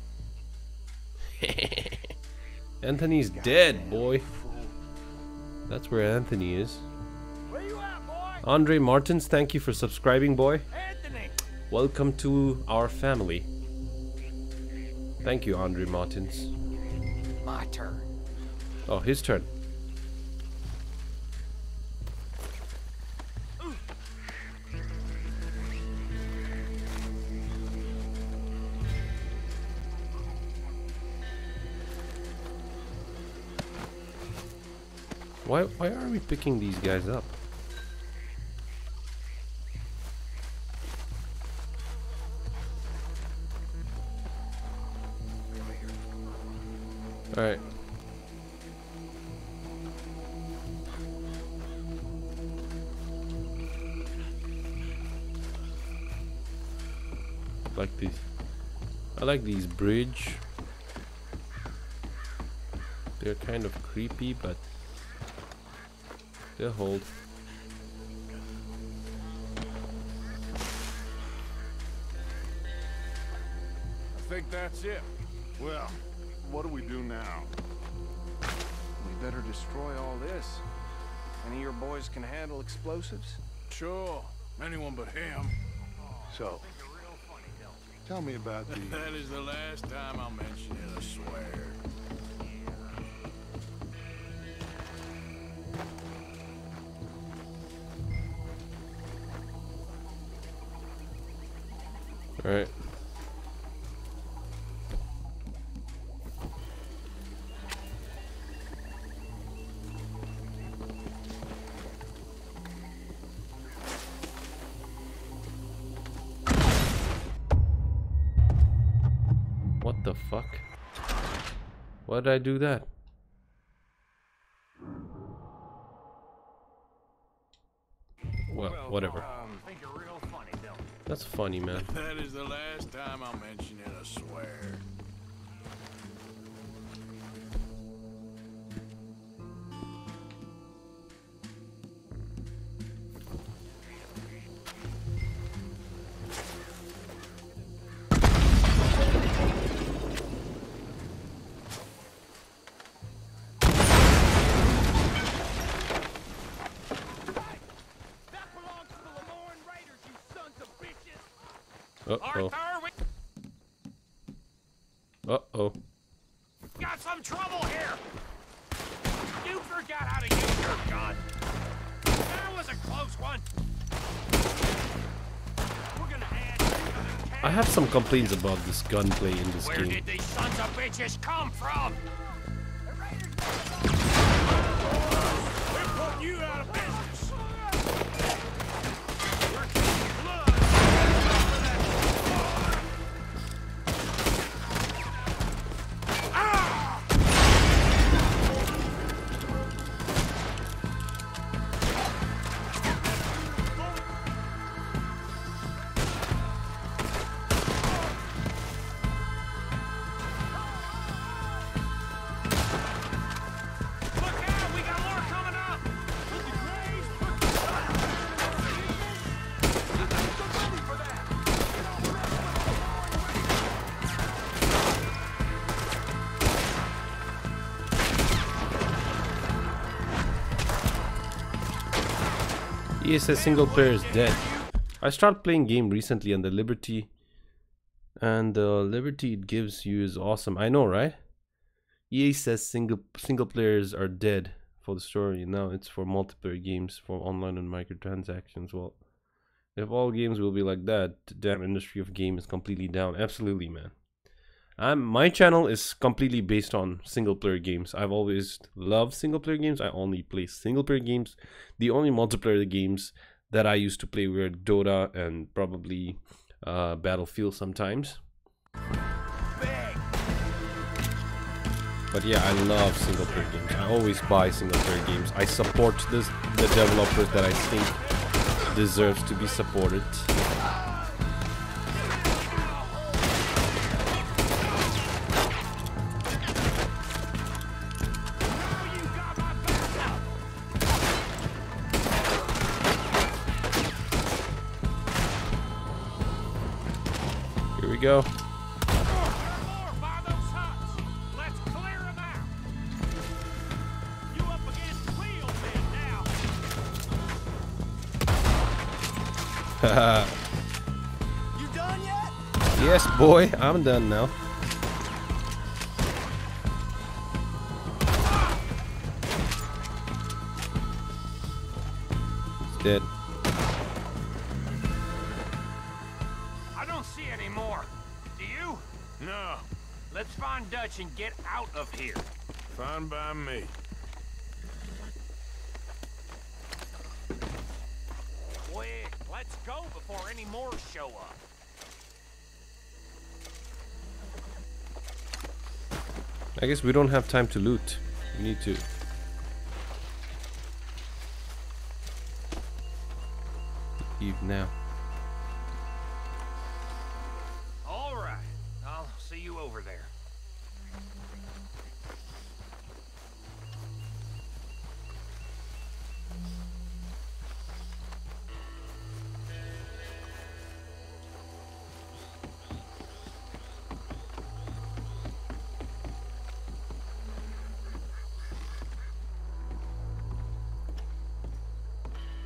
Anthony's dead, boy. That's where Anthony is. Where you at, boy? Andre Martins, thank you for subscribing, boy. Anthony! Welcome to our family. Thank you, Andre Martins. My turn. Oh, his turn. Why are we picking these guys up? All right. Like these. I like these bridge. They're kind of creepy, but they'll hold. I think that's it. Well, what do we do now? We better destroy all this. Any of your boys can handle explosives? Sure. Anyone but him. So, tell me about the... That is the last time I'll mention it, I swear. All right. What the fuck? Why did I do that? Well, whatever. That's funny, man. That is the last time I'll mention it, I swear. Uh-oh. Uh-oh. Got some trouble here! You forgot how to use your gun! That was a close one! We're gonna add... I have some complaints about this gunplay in this Where game. did these sons of bitches come from? We're putting you out of business! We're kicking blood! EA says single player is dead. I started playing game recently and the liberty it gives you is awesome. I know, right? EA says single players are dead for the story. Now it's for multiplayer games, for online and microtransactions. Well, if all games will be like that, the damn industry of game is completely down. Absolutely, man. My channel is completely based on single player games. I've always loved single player games. I only play single player games. The only multiplayer games that I used to play were Dota and probably Battlefield sometimes. But yeah, I love single player games. I always buy single player games. I support the developers that I think deserves to be supported. go. Haha. You done yet? Yes, boy, I'm done now. It's dead. I don't see any more. Do you? No. Let's find Dutch and get out of here. Fine by me. Quick, let's go before any more show up. I guess we don't have time to loot. We need to leave now. All right, I'll see you over there.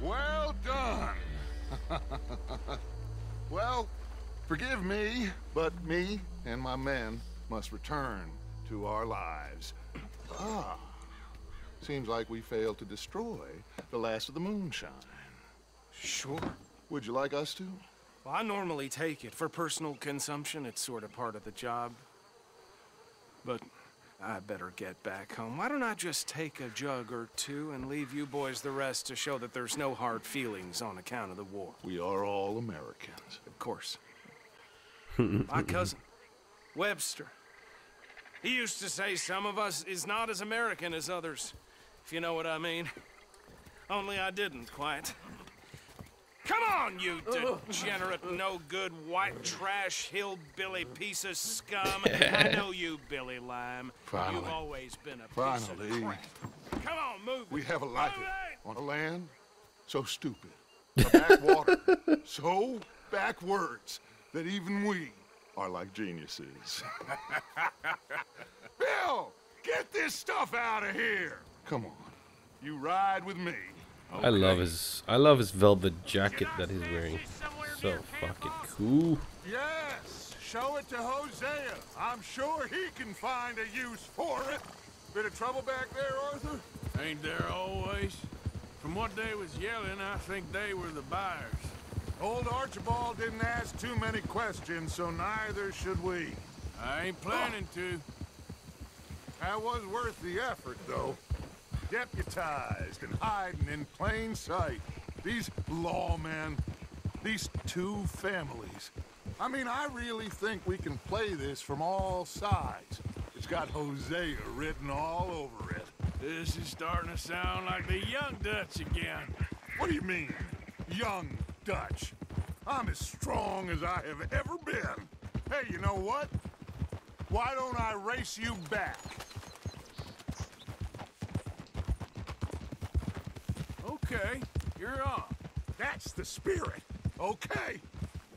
Well done. Well, forgive me, but me and my men must return to our lives. Ah, seems like we failed to destroy the last of the moonshine. Sure. Would you like us to? Well, I normally take it. For personal consumption, it's sort of part of the job. But I better get back home. Why don't I just take a jug or two and leave you boys the rest to show that there's no hard feelings on account of the war? We are all Americans. Of course. My cousin, Webster, he used to say some of us is not as American as others, if you know what I mean. Only I didn't quite. Come on, you degenerate, no-good, white trash, hillbilly piece of scum. I know you, Billy Lime. Finally. You've always been a piece Finally. of crap. Come on, move. We have a life on a land so stupid, a backwater so backwards that even we are like geniuses. Bill, get this stuff out of here. Come on, you ride with me. I love his velvet jacket that he's wearing. So fucking cool. Yes, show it to Hosea. I'm sure he can find a use for it. Bit of trouble back there, Arthur? Ain't there always? From what they was yelling, I think they were the buyers. Old Archibald didn't ask too many questions, so neither should we. I ain't planning to. That was worth the effort, though. Deputized and hiding in plain sight. These lawmen, these two families. I mean, I really think we can play this from all sides. It's got Hosea written all over it. This is starting to sound like the young Dutch again. What do you mean, young Dutch? I'm as strong as I have ever been. Hey, you know what? Why don't I race you back? Okay, you're on. That's the spirit. Okay,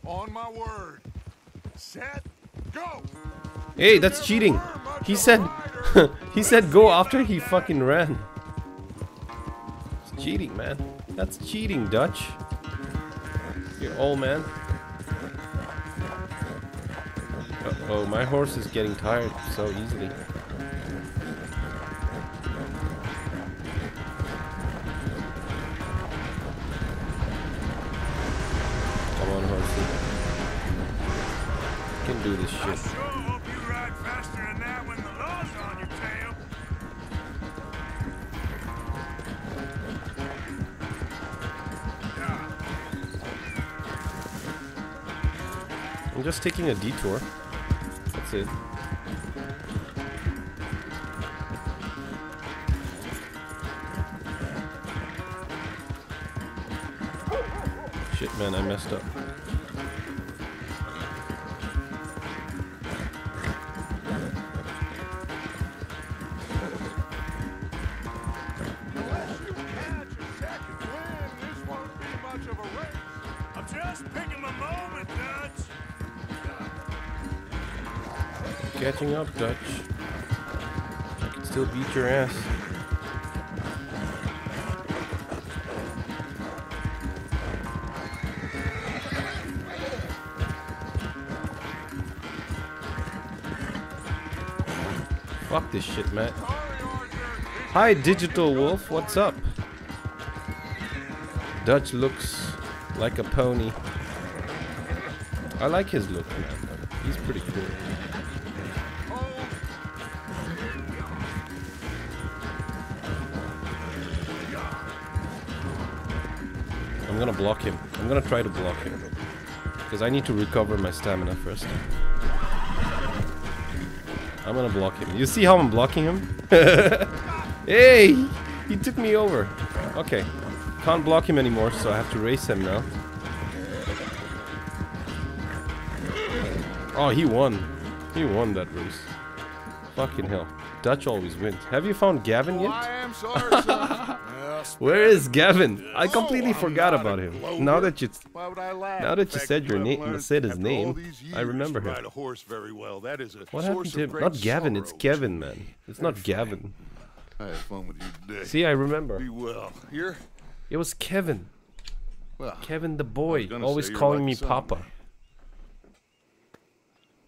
on my word. Set, go. Hey, that's cheating. He said he said go after he fucking ran. It's cheating, man. That's cheating, Dutch. You're old man. Uh-oh, my horse is getting tired so easily. Come on, horsey. You can do this shit. I sure hope you ride faster than that when the law's on your tail. I'm just taking a detour. That's it. Shit, man, I messed up. I'm just picking my moment, Dutch. catching up, Dutch. I can still beat your ass. Fuck this shit, Matt. Hi, Digital Wolf. What's up? Dutch looks like a pony. I like his look, man. He's pretty cool. I'm gonna block him. I'm gonna try to block him. Because I need to recover my stamina first. I'm gonna block him. You see how I'm blocking him? Hey! He took me over. Okay. Can't block him anymore, so I have to race him now. Oh, he won. He won that race. Fucking hell. Dutch always wins. Have you found Gavin yet? I am sorry, son. Where is Gavin? I completely forgot about him. Now that you said your name, said his name, I remember him. Ride a horse very well. That is a What happened to him? Not Gavin, it's Kevin, man. It's not Gavin. I had fun with you today. See, I remember. Be well. Here? It was Kevin. Well, Kevin the boy, always calling me Papa.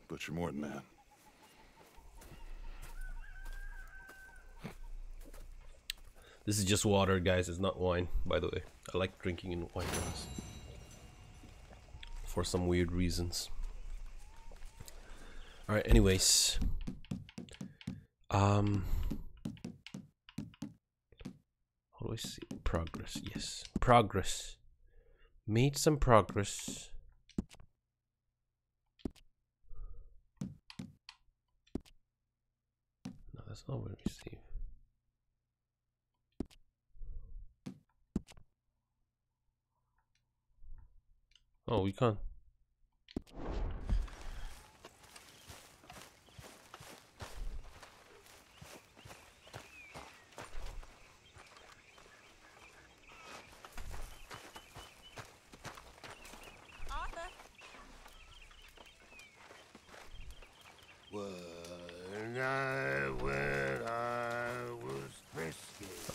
But you're more than that. This is just water, guys. It's not wine, by the way. I like drinking in wine glasses. For some weird reasons. Alright, anyways. How do I see? Progress, yes. Progress. Made some progress. No, that's not what we receive. Oh, we can't.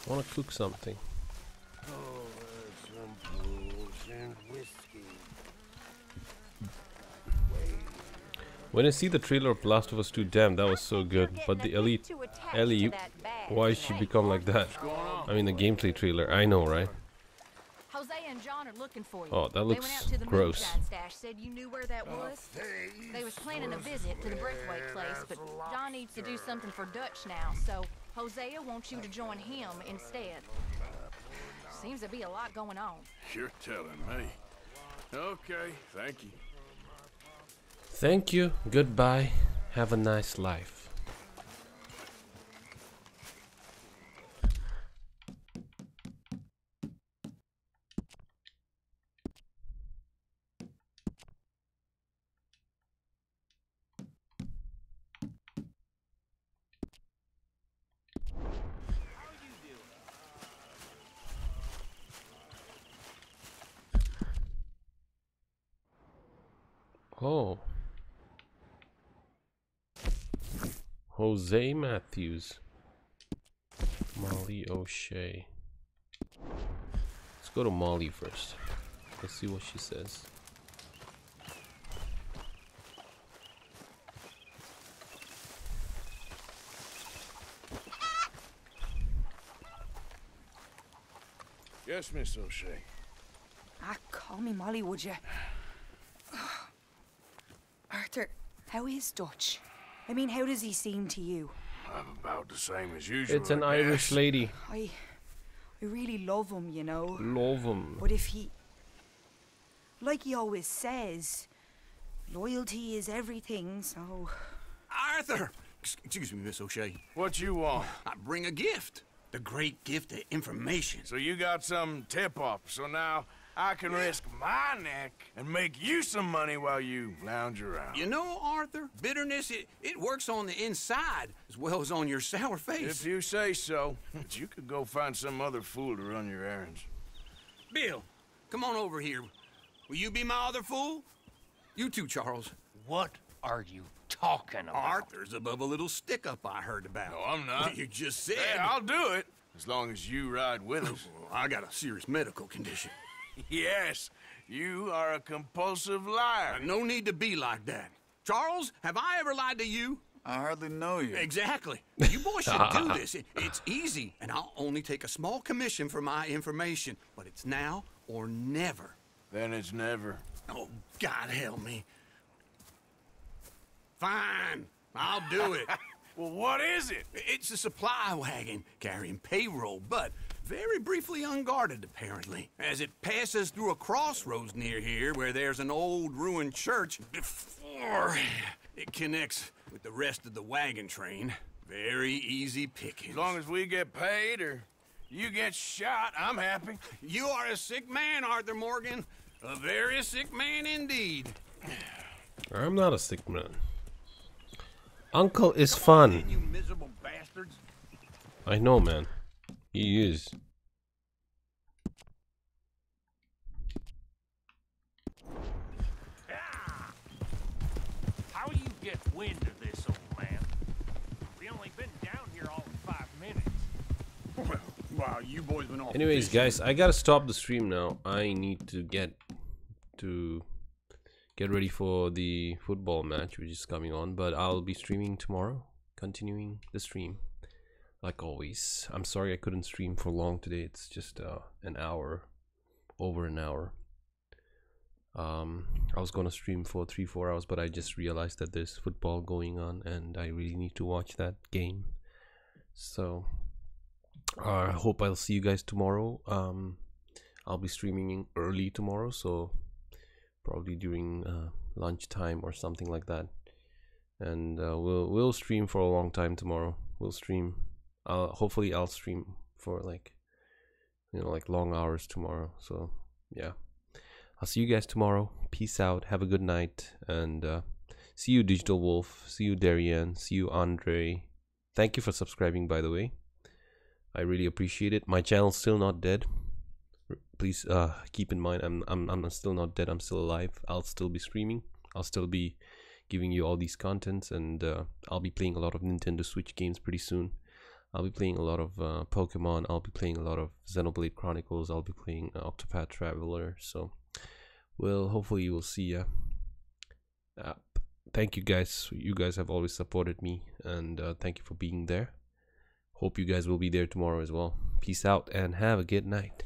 I want to cook something. When I see the trailer of Last of Us 2, damn, that was so good. But the Ellie, why she become like that? I mean, the gameplay trailer, I know, right? Jose and John are looking for you. Oh, that looks they went out to the gross. moonshine stash, said you knew where that was. They was planning a visit to the Braithwaite place, but John needs to do something for Dutch now, so Hosea wants you to join him instead. Seems to be a lot going on. You're telling me. Okay, thank you. Thank you. Goodbye. Have a nice life. Oh. Jose Matthews. Molly O'Shea. Let's go to Molly first. Let's see what she says. Yes, Miss O'Shea. Ah, call me Molly, would you? Arthur, how is Dutch? I mean, how does he seem to you? I'm about the same as usual. It's an Irish lady. I really love him, you know. Love him. But if he... Like he always says, loyalty is everything, so... Arthur! Excuse me, Miss O'Shea. What you want? I bring a gift. The great gift of information. So you got some tip-off, so now I can risk my neck and make you some money while you lounge around. You know, Arthur, bitterness, it works on the inside as well as on your sour face. If you say so. But you could go find some other fool to run your errands. Bill, come on over here. Will you be my other fool? You too, Charles. What are you talking about? Arthur's above a little stick-up I heard about. No, I'm not. You just said. Hey, I'll do it, as long as you ride with us. I got a serious medical condition. Yes, you are a compulsive liar. No need to be like that. Charles, have I ever lied to you? I hardly know you. Exactly. You boys should do this. It's easy, and I'll only take a small commission for my information. But it's now or never. Then it's never. Oh, God help me. Fine, I'll do it. Well, what is it? It's a supply wagon carrying payroll, but very briefly unguarded, apparently, as it passes through a crossroads near here where there's an old ruined church before it connects with the rest of the wagon train. Very easy picking. As long as we get paid or you get shot, I'm happy. You are a sick man, Arthur Morgan. A very sick man indeed. I'm not a sick man. Uncle is fun. You miserable bastards. I know, man. He is. How you get wind of this, old man? We only been down here all in 5 minutes. Wow, you boys been off. Anyways, guys, I gotta stop the stream now. I need to get ready for the football match, which is coming on. But I'll be streaming tomorrow, continuing the stream, like always. I'm sorry I couldn't stream for long today. It's just an hour, over an hour. I was gonna stream for 3-4 hours, but I just realized that there's football going on, and I really need to watch that game. So I hope I'll see you guys tomorrow. I'll be streaming early tomorrow, so probably during lunchtime or something like that. And we'll stream for a long time tomorrow. We'll stream. Hopefully I'll stream for like long hours tomorrow. So yeah, I'll see you guys tomorrow. Peace out. Have a good night, and see you, Digital Wolf. See you, Darian. See you, Andre. Thank you for subscribing, by the way. I really appreciate it. My channel's still not dead. Please keep in mind, I'm still not dead. I'm still alive. I'll still be streaming. I'll still be giving you all these contents, and I'll be playing a lot of Nintendo Switch games pretty soon. I'll be playing a lot of Pokemon. I'll be playing a lot of Xenoblade Chronicles. I'll be playing Octopath Traveler. So, well, hopefully you will see. Thank you guys. You guys have always supported me, and thank you for being there. Hope you guys will be there tomorrow as well. Peace out and have a good night.